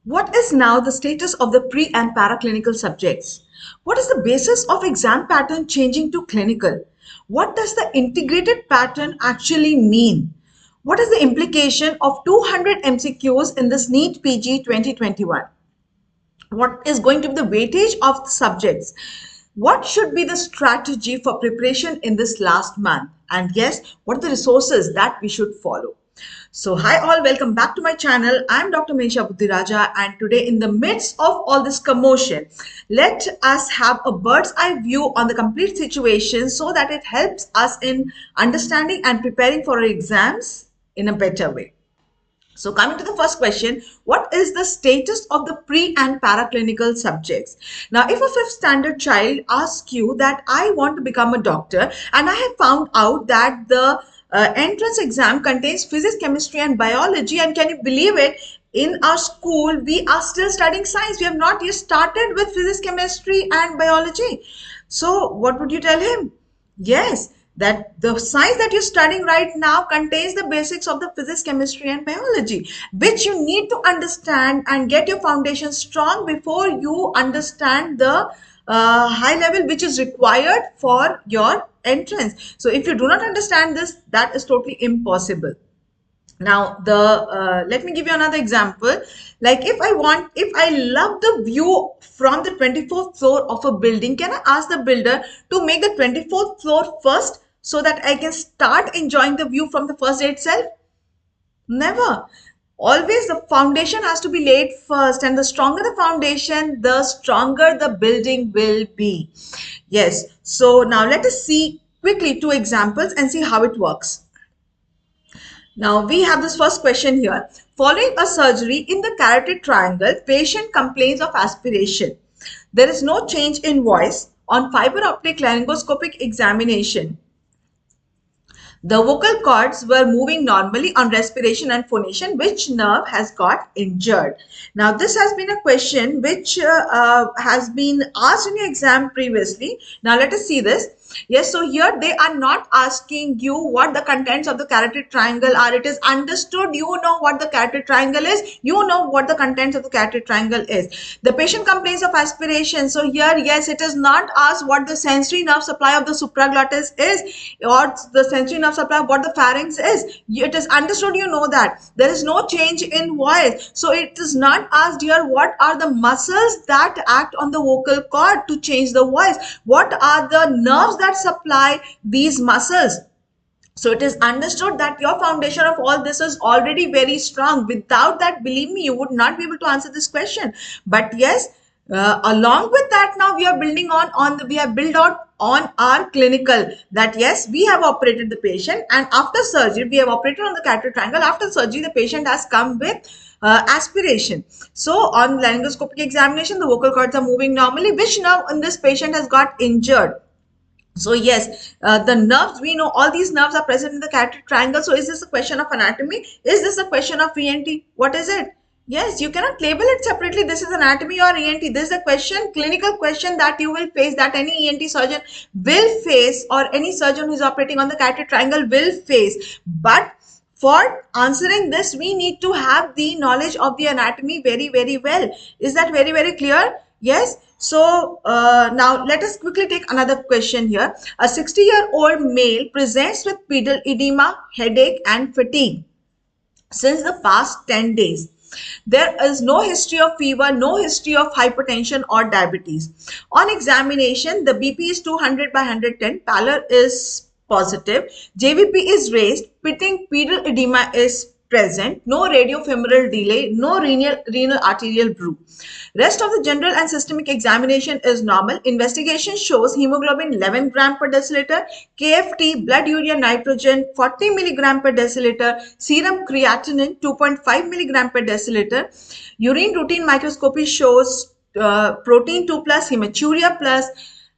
What is now the status of the pre and paraclinical subjects? What is the basis of exam pattern changing to clinical? What does the integrated pattern actually mean? What is the implication of 200 MCQs in this NEET PG 2021? What is going to be the weightage of the subjects? What should be the strategy for preparation in this last month? And yes, what are the resources that we should follow? So hi all, welcome back to my channel. I'm Dr. Mesha Buddhiraja, and today in the midst of all this commotion, let us have a bird's eye view on the complete situation so that it helps us in understanding and preparing for our exams in a better way. So coming to the first question, what is the status of the pre and paraclinical subjects? Now, if a fifth standard child asks you that I want to become a doctor and I have found out that the entrance exam contains physics, chemistry and biology, and can you believe it? In our school, we are still studying science. We have not yet started with physics, chemistry and biology. So what would you tell him? Yes, that the science that you're studying right now contains the basics of the physics, chemistry, and biology, which you need to understand and get your foundation strong before you understand the high level which is required for your entrance. So if you do not understand this, that is totally impossible. Now the let me give you another example. Like if I love the view from the 24th floor of a building, can I ask the builder to make the 24th floor first so that I can start enjoying the view from the first day itself? Never. Always the foundation has to be laid first, and the stronger the foundation, the stronger the building will be. Yes, so now let us see quickly two examples and see how it works. Now we have this first question here. Following a surgery in the carotid triangle, patient complains of aspiration. There is no change in voice. On fiber optic laryngoscopic examination, the vocal cords were moving normally on respiration and phonation. Which nerve has got injured? Now, this has been a question which has been asked in your exam previously. Now, let us see this. Yes, so here they are not asking you what the contents of the carotid triangle are. It is understood. You know what the carotid triangle is. You know what the contents of the carotid triangle is. The patient complains of aspiration. So here, yes, it is not asked what the sensory nerve supply of the supraglottis is or the sensory nerve supply of what the pharynx is. It is understood. You know that there is no change in voice. So it is not asked here what are the muscles that act on the vocal cord to change the voice. What are the nerves that supply these muscles? So it is understood that your foundation of all this is already very strong. Without that, believe me, you would not be able to answer this question. But yes, along with that, now we are building we have built out on our clinical, that yes, we have operated the patient, and after surgery we have operated on the carotid triangle. After surgery, the patient has come with aspiration. So on laryngoscopic examination, the vocal cords are moving normally. Which nerve in this patient has got injured? So yes, the nerves, we know all these nerves are present in the carotid triangle. So is this a question of anatomy? Is this a question of ENT? What is it? Yes, you cannot label it separately. This is anatomy or ENT. This is a question, clinical question that you will face, that any ENT surgeon will face, or any surgeon who is operating on the carotid triangle will face. But for answering this, we need to have the knowledge of the anatomy very, very well. Is that very, very clear? Yes. So now let us quickly take another question here. A 60-year-old male presents with pedal edema, headache and fatigue since the past 10 days. There is no history of fever, no history of hypertension or diabetes. On examination, the BP is 200 by 110, pallor is positive, JVP is raised, pitting pedal edema is present, no radiofemoral delay, no renal arterial brew. Rest of the general and systemic examination is normal. Investigation shows hemoglobin 11 gram per deciliter, KFT, blood urea nitrogen 40 milligram per deciliter, serum creatinine 2.5 milligram per deciliter. Urine routine microscopy shows protein 2 plus, hematuria plus,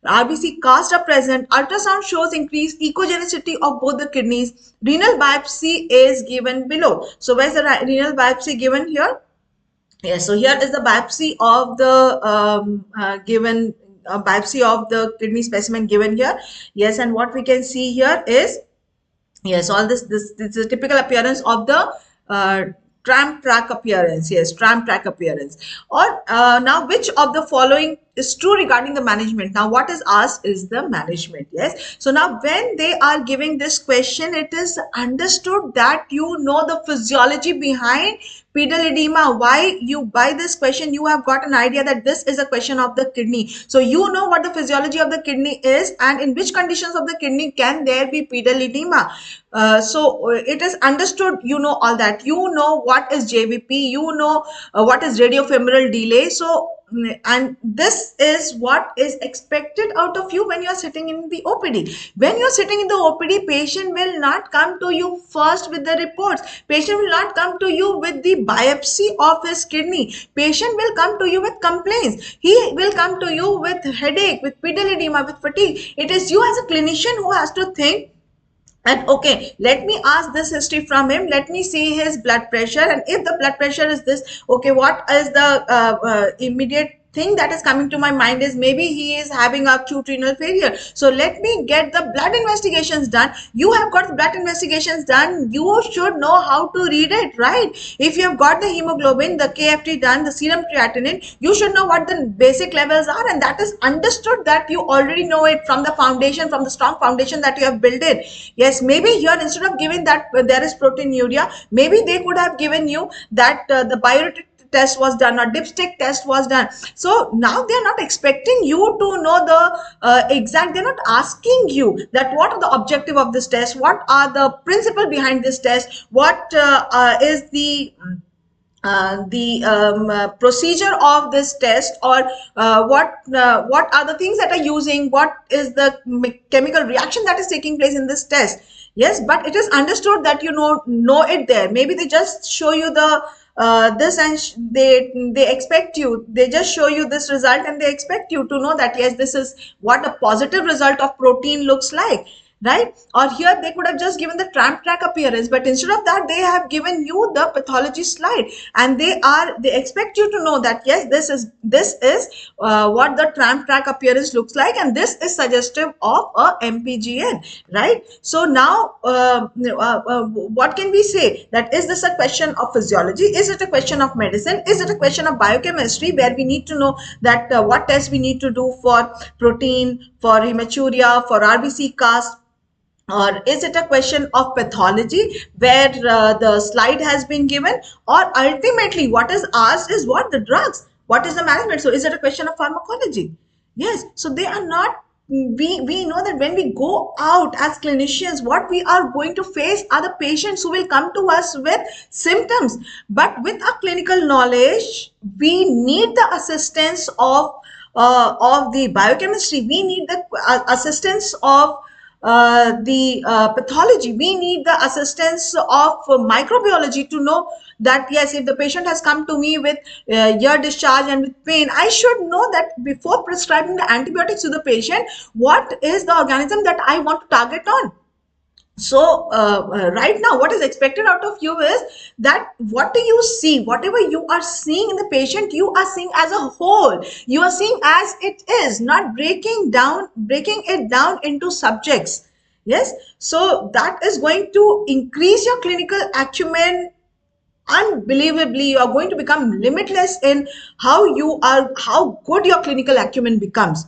RBC cast are present. Ultrasound shows increased echogenicity of both the kidneys. Renal biopsy is given below. So where's the renal biopsy given here? Yes, so here is the biopsy of the given biopsy of the kidney specimen given here. Yes, and what we can see here is, yes, all this is a typical appearance of the tramp track appearance. Yes, tramp track appearance. Or now, which of the following is true regarding the management? Now, what is asked is the management. Yes. So now, when they are giving this question, it is understood that you know the physiology behind pedal edema. Why you by this question you have got an idea that this is a question of the kidney. So you know what the physiology of the kidney is and in which conditions of the kidney can there be pedal edema. It is understood, you know all that, you know what is JVP, you know what is radiofemoral delay. So and this is what is expected out of you when you are sitting in the OPD. When you are sitting in the OPD, patient will not come to you first with the reports. Patient will not come to you with the biopsy of his kidney. Patient will come to you with complaints. He will come to you with headache, with pedal edema, with fatigue. It is you as a clinician who has to think, and okay, let me ask this history from him, let me see his blood pressure, and if the blood pressure is this, okay, what is the immediate thing that is coming to my mind is maybe he is having acute renal failure. So let me get the blood investigations done. You have got the blood investigations done, you should know how to read it, right? If you have got the hemoglobin, the KFT done, the serum creatinine, you should know what the basic levels are, and that is understood that you already know it from the foundation, from the strong foundation that you have built in. Yes, maybe here instead of giving that there is proteinuria, maybe they could have given you that the biuretic test was done or dipstick test was done. So now they are not expecting you to know the exact, they're not asking you that what are the objective of this test, what are the principle behind this test, what is the procedure of this test, or what are the things that are using, what is the chemical reaction that is taking place in this test. Yes, but it is understood that you know it there. Maybe they just show you the this, and they expect you, they just show you this result and they expect you to know that yes, this is what a positive result of protein looks like, right? Or here they could have just given the tramp track appearance, but instead of that they have given you the pathology slide, and they expect you to know that yes, this is what the tramp track appearance looks like, and this is suggestive of a MPGN, right? So now what can we say, that is this a question of physiology, is it a question of medicine, is it a question of biochemistry, where we need to know that what tests we need to do for protein, for hematuria, for RBC cast, or is it a question of pathology where the slide has been given, or ultimately what is asked is what the drugs, what is the management. So is it a question of pharmacology? Yes, so they are not, we know that when we go out as clinicians, what we are going to face are the patients who will come to us with symptoms, but with our clinical knowledge we need the assistance of the biochemistry, we need the assistance of the pathology, we need the assistance of microbiology to know that yes, if the patient has come to me with ear discharge and with pain, I should know that before prescribing the antibiotics to the patient, what is the organism that I want to target on. So right now what is expected out of you is that what do you see, whatever you are seeing in the patient, you are seeing as a whole, you are seeing as it is, not breaking it down into subjects. Yes, so that is going to increase your clinical acumen unbelievably. You are going to become limitless in how good your clinical acumen becomes.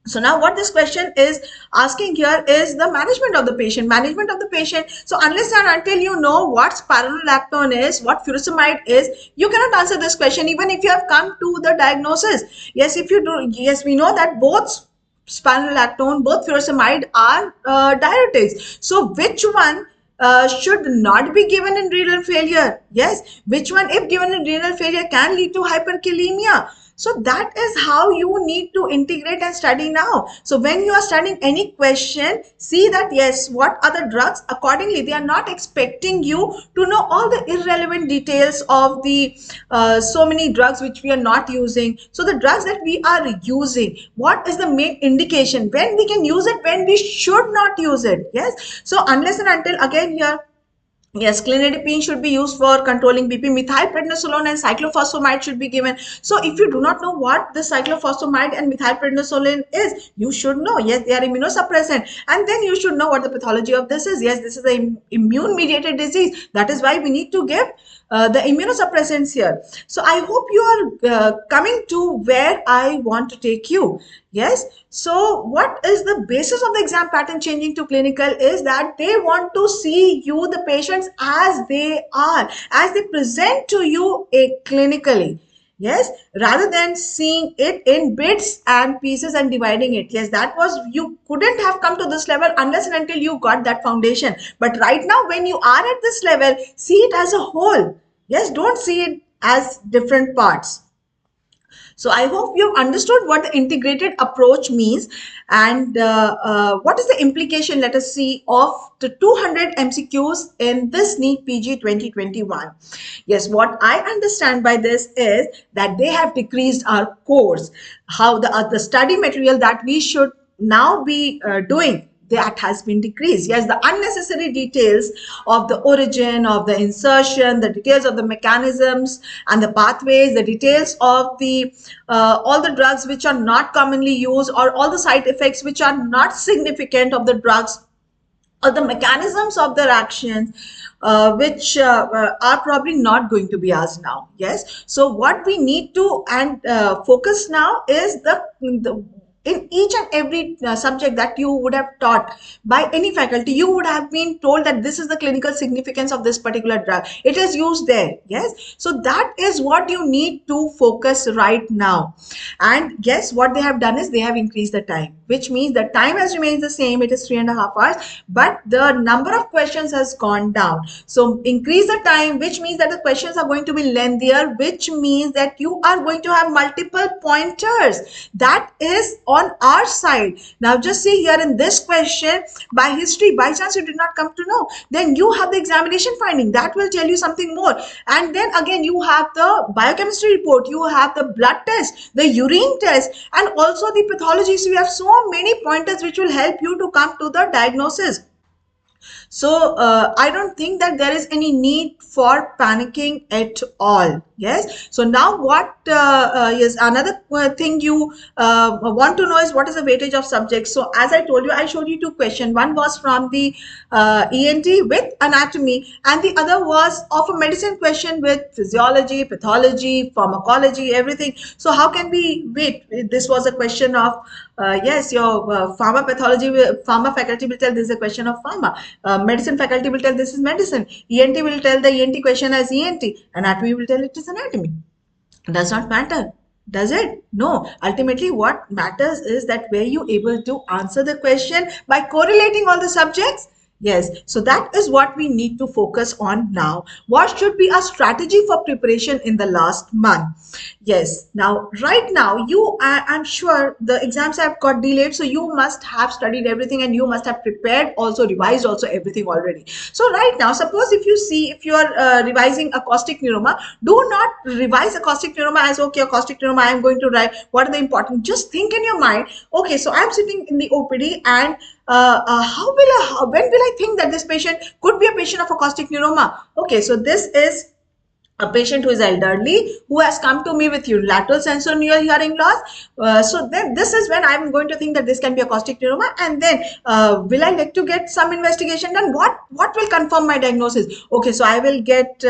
So now what this question is asking here is the management of the patient, So unless and until you know what spironolactone is, what furosemide is, you cannot answer this question even if you have come to the diagnosis. Yes, if you do, yes, we know that both spironolactone, both furosemide are diuretics. So which one should not be given in renal failure? Yes, which one if given in renal failure can lead to hyperkalemia? So that is how you need to integrate and study now. So when you are studying any question, see that yes, what are the drugs? Accordingly, they are not expecting you to know all the irrelevant details of the so many drugs which we are not using. So the drugs that we are using, what is the main indication? When we can use it, when we should not use it. Yes. So unless and until, again here, yes, clinidipine should be used for controlling BP. Methylprednisolone and cyclophosphamide should be given. So if you do not know what the cyclophosphamide and methylprednisolone is, you should know. Yes, they are immunosuppressant. And then you should know what the pathology of this is. Yes, this is an immune-mediated disease. That is why we need to give the immunosuppressants here. So I hope you are coming to where I want to take you. Yes. So what is the basis of the exam pattern changing to clinical is that they want to see you, the patients, as they are, as they present to you clinically. Yes, rather than seeing it in bits and pieces and dividing it. Yes, that was, you couldn't have come to this level unless and until you got that foundation. But right now, when you are at this level, see it as a whole. Yes, don't see it as different parts. So I hope you've understood what the integrated approach means, and what is the implication, let us see, of the 200 MCQs in this NEET PG 2021. Yes, what I understand by this is that they have decreased our course, how the study material that we should now be doing, that has been decreased. Yes, the unnecessary details of the origin of the insertion, the details of the mechanisms and the pathways, the details of the all the drugs which are not commonly used, or all the side effects which are not significant of the drugs, or the mechanisms of their actions, which are probably not going to be asked now. Yes, so what we need to and focus now is the in each and every subject that you would have taught by any faculty, you would have been told that this is the clinical significance of this particular drug. It is used there. Yes, so that is what you need to focus right now. And guess what they have done is they have increased the time, which means the time has remained the same. It is 3.5 hours, but the number of questions has gone down. So increase the time, which means that the questions are going to be lengthier, which means that you are going to have multiple pointers. That is on our side. Now just see here in this question, by history, by chance you did not come to know, then you have the examination finding that will tell you something more. And then again you have the biochemistry report, you have the blood test, the urine test, and also the pathology. So you have so many pointers which will help you to come to the diagnosis. So I don't think that there is any need for panicking at all. Yes. So now what is another thing you want to know is what is the weightage of subjects. So as I told you, I showed you two questions. One was from the ENT with anatomy, and the other was of a medicine question with physiology, pathology, pharmacology, everything. So how can we wait? This was a question of yes, your pharma pathology, pharma faculty will tell this is a question of pharma. Medicine faculty will tell this is medicine. ENT will tell the ENT question as ENT. Anatomy will tell it is anatomy. Does not matter. Does it? No. Ultimately, what matters is that were you able to answer the question by correlating all the subjects? Yes, so that is what we need to focus on now. What should be our strategy for preparation in the last month? Yes, now right now I'm sure the exams have got delayed, so you must have studied everything and you must have prepared, also revised also everything already. So right now, suppose if you see, if you are revising acoustic neuroma, do not revise acoustic neuroma as okay, acoustic neuroma I am going to write. What are the important? Just think in your mind. Okay, so I'm sitting in the OPD and when will I think that this patient could be a patient of acoustic neuroma? Okay, so this is a patient who is elderly, who has come to me with unilateral sensorineural hearing loss. So then this is when I'm going to think that this can be acoustic neuroma, and then will I like to get some investigation done? What will confirm my diagnosis? Okay, so I will get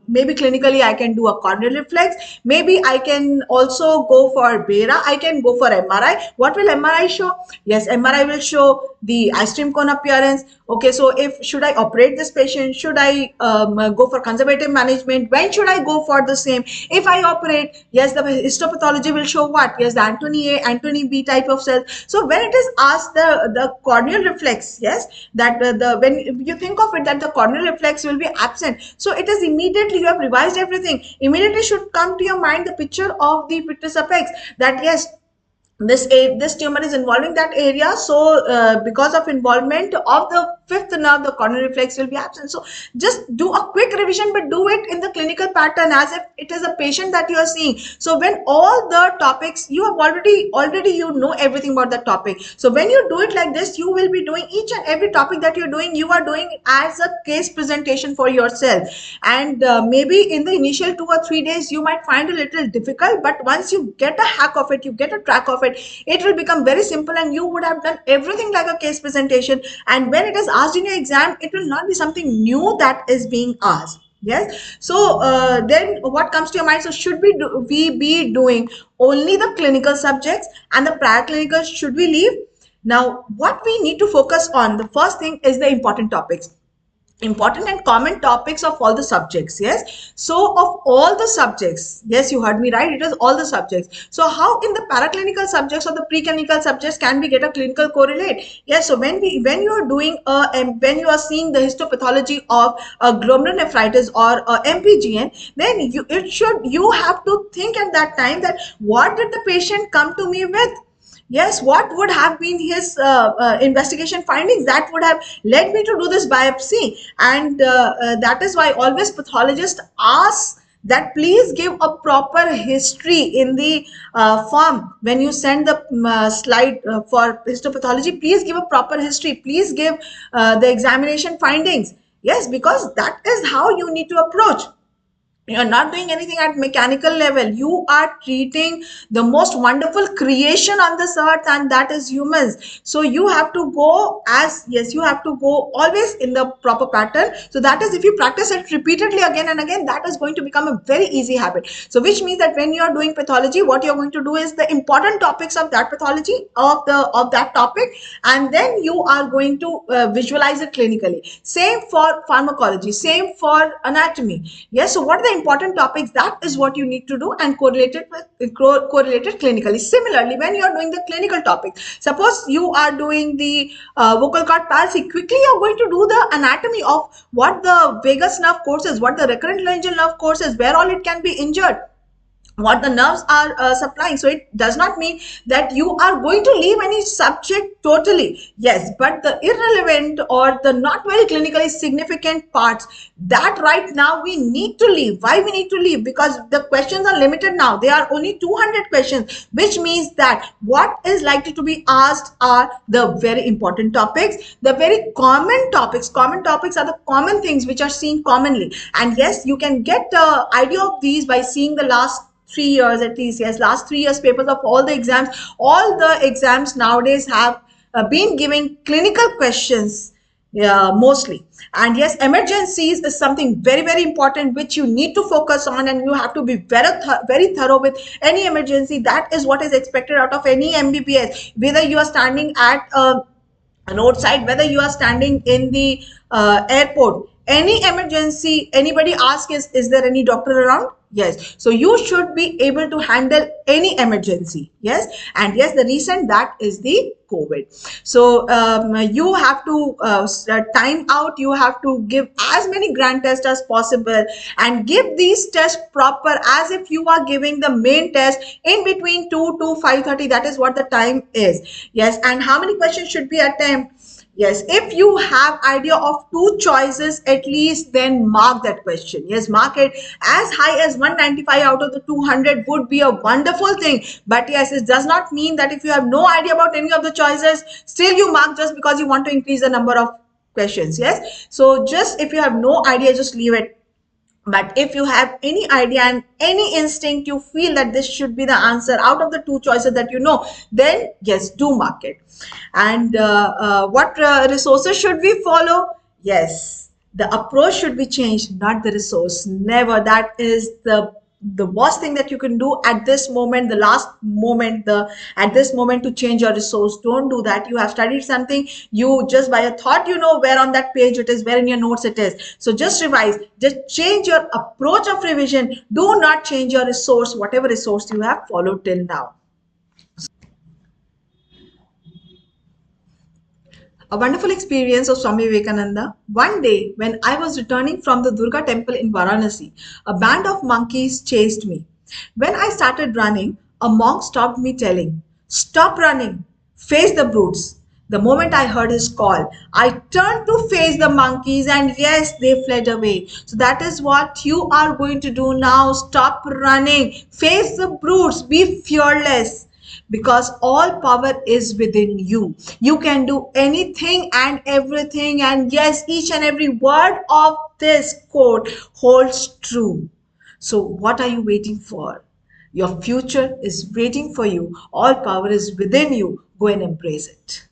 maybe clinically I can do a corneal reflex. Maybe I can also go for BERA. I can go for MRI. What will MRI show? Yes, MRI will show the ice stream cone appearance. Okay, so if should I operate this patient? Should I go for conservative management? When should I go for the same? If I operate, yes, the histopathology will show what? Yes, the Antony A, Antony B type of cells. So when it is asked the corneal reflex, yes, that when you think of it, that the corneal reflex will be absent. So it is immediately you have revised everything. Immediately should come to your mind the picture of the pictus apex, that yes, this tumor is involving that area, so because of involvement of the fifth nerve, the corneal reflex will be absent. So just do a quick revision, but do it in the clinical pattern as if it is a patient that you are seeing. So when all the topics you have already you know everything about the topic, so when you do it like this, you will be doing each and every topic that you're doing, you are doing as a case presentation for yourself. And maybe in the initial 2 or 3 days you might find a little difficult, but once you get a hack of it, you get a track of it, it will become very simple, and you would have done everything like a case presentation. And when it is asked in your exam, it will not be something new that is being asked. Yes. So then what comes to your mind? So should we be doing only the clinical subjects and the paraclinical should we leave? Now, what we need to focus on, the first thing is the important and common topics of all the subjects. Yes, so of all the subjects, yes, you heard me right, it is all the subjects. So how in the paraclinical subjects or the preclinical subjects can we get a clinical correlate? Yes, so when you are doing and when you are seeing the histopathology of glomerulonephritis or mpgn, then you have to think at that time that what did the patient come to me with. Yes, what would have been his investigation findings that would have led me to do this biopsy? And that is why always pathologists ask that please give a proper history in the form. When you send the slide for histopathology, please give a proper history, please give the examination findings. Yes, because that is how you need to approach. You're not doing anything at mechanical level. You are treating the most wonderful creation on this earth, and that is humans. So you have to go as, yes, you have to go always in the proper pattern. So that is, if you practice it repeatedly again and again, that is going to become a very easy habit. So which means that when you are doing pathology, what you're going to do is the important topics of that pathology of that topic, and then you are going to visualize it clinically. Same for pharmacology, same for anatomy. Yes, so what are the important topics? That is what you need to do and correlated clinically. Similarly, when you are doing the clinical topic, suppose you are doing the vocal cord palsy, quickly you're going to do the anatomy of what the vagus nerve course is, what the recurrent laryngeal nerve course is, where all it can be injured, what the nerves are supplying. So it does not mean that you are going to leave any subject totally. Yes, but the irrelevant or the not very clinically significant parts, that right now we need to leave. Why we need to leave? Because the questions are limited now. They are only 200 questions, which means that what is likely to be asked are the very important topics, the very common topics. Common topics are the common things which are seen commonly. And yes, you can get the idea of these by seeing the last 3 years at least. Yes, last 3 years papers of all the exams. All the exams nowadays have been giving clinical questions, mostly. And yes, emergencies is something very, very important which you need to focus on, and you have to be very thorough with any emergency. That is what is expected out of any mbbs, whether you are standing at a roadside, whether you are standing in the airport, any emergency, anybody asks is there any doctor around? Yes, so you should be able to handle any emergency. Yes, and yes, the reason that is the COVID. So you have to time out, you have to give as many grand tests as possible and give these tests proper as if you are giving the main test in between 2 to 5:30. That is what the time is. Yes, and how many questions should be attempt? Yes, if you have idea of two choices at least, then mark that question. Yes, mark it. As high as 195 out of the 200 would be a wonderful thing. But yes, it does not mean that if you have no idea about any of the choices, still you mark just because you want to increase the number of questions. Yes, so just if you have no idea, just leave it. But if you have any idea and any instinct, you feel that this should be the answer out of the two choices that you know, then yes, do mark it. And what resources should we follow? Yes, the approach should be changed, not the resource. Never. That is the worst thing that you can do at this moment, the last moment, the at this moment, to change your resource. Don't do that. You have studied something, you just by a thought, you know where on that page it is, where in your notes it is. So just revise, just change your approach of revision. Do not change your resource, whatever resource you have followed till now. A wonderful experience of Swami Vivekananda. One day, when I was returning from the Durga temple in Varanasi, a band of monkeys chased me. When I started running, a monk stopped me, telling, "Stop running, face the brutes." The moment I heard his call, I turned to face the monkeys, and yes, they fled away. So that is what you are going to do now. Stop running, face the brutes, be fearless, because all power is within you. You can do anything and everything. And yes, each and every word of this quote holds true. So what are you waiting for? Your future is waiting for you. All power is within you. Go and embrace it.